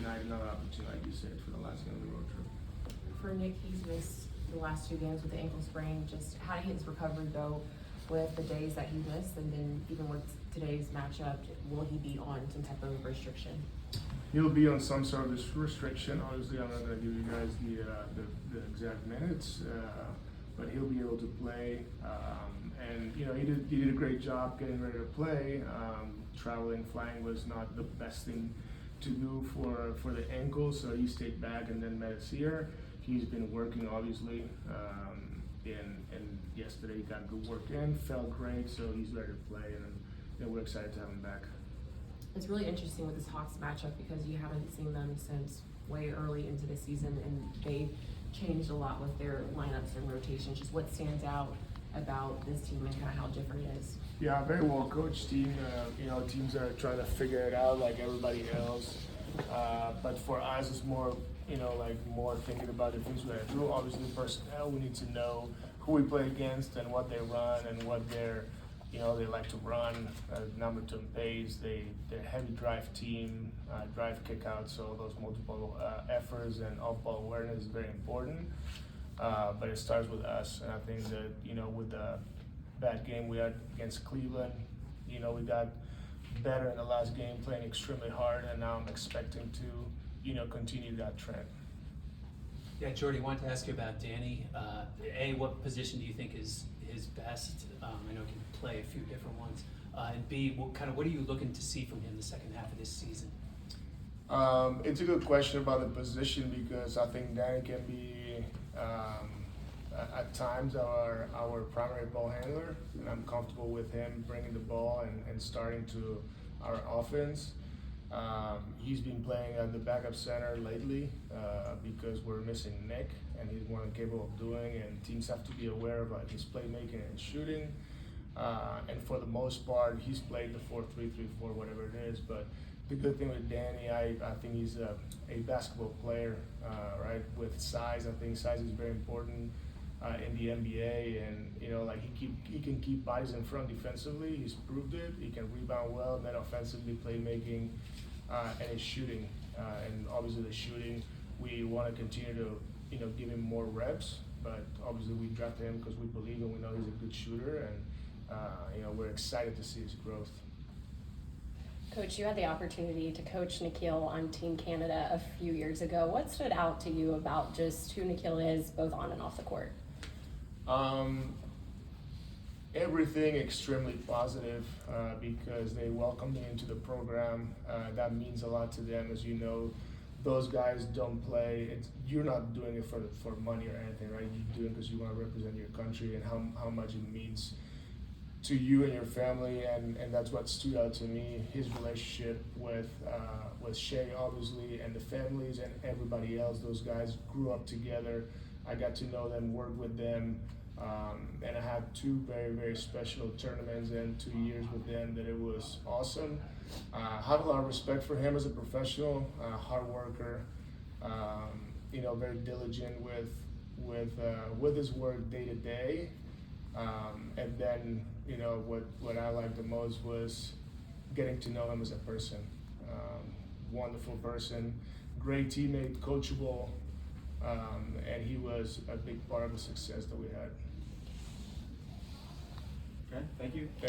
tonight, another opportunity, like you said, for the last game of the road trip. For Nick, he's missed the last 2 games with the ankle sprain. Just how did his recovery go with the days that he missed, and then even with today's matchup, will he be on some type of restriction? He'll be on some sort of this restriction. Obviously, I'm not going to give you guys the exact minutes, but he'll be able to play. And you know, he did a great job getting ready to play. Traveling, flying was not the best thing to do for the ankle, so he stayed back and then met us here. He's been working, obviously, and yesterday he got good work in, felt great, so he's ready to play, and you know, we're excited to have him back. It's really interesting with this Hawks matchup because you haven't seen them since way early into the season, and they changed a lot with their lineups and rotations. Just what stands out about this team and kind of how different it is? Yeah, very well coached team. You know, teams are trying to figure it out like everybody else. But for us, it's more, you know, like more thinking about the things we have to do. Obviously, personnel, we need to know who we play against and what they run and what they're, you know, they like to run. Number 2 pace. They're a heavy drive team, drive kickouts. So those multiple efforts and off-ball awareness is very important. But it starts with us, and I think that, you know, with the bad game we had against Cleveland, you know, we got better in the last game, playing extremely hard, and now I'm expecting to, you know, continue that trend. Yeah, Jordi, I wanted to ask you about Danny. A, what position do you think is his best? I know he can play a few different ones. And B, what are you looking to see from him the second half of this season? It's a good question about the position, because I think Danny can be at times our primary ball handler, and I'm comfortable with him bringing the ball and starting to our offense. He's been playing at the backup center lately because we're missing Nick, and he's more than capable of doing, and teams have to be aware of his playmaking and shooting. And for the most part, he's played the 4-3-3-4, whatever it is. But the good thing with Danny, I think he's a basketball player, right? With size, I think size is very important in the NBA, and you know, like he can keep bodies in front defensively. He's proved it. He can rebound well, and then offensively, playmaking, and his shooting. And obviously, the shooting, we want to continue to, you know, give him more reps. But obviously, we drafted him because we believe and we know he's a good shooter, and you know, we're excited to see his growth. Coach, you had the opportunity to coach Nikhil on Team Canada a few years ago. What stood out to you about just who Nikhil is, both on and off the court? Everything extremely positive because they welcomed me into the program. That means a lot to them. As you know, those guys don't play. You're not doing it for money or anything, right? You're doing it because you want to represent your country and how much it means to you and your family, and that's what stood out to me. His relationship with Shea, obviously, and the families and everybody else. Those guys grew up together. I got to know them, work with them, and I had 2 very, very special tournaments and 2 years with them that it was awesome. I have a lot of respect for him as a professional, hard worker, you know, very diligent with his work day to day. And then, you know, what I liked the most was getting to know him as a person. Wonderful person, great teammate, coachable, and he was a big part of the success that we had. Okay, thank you. Thanks.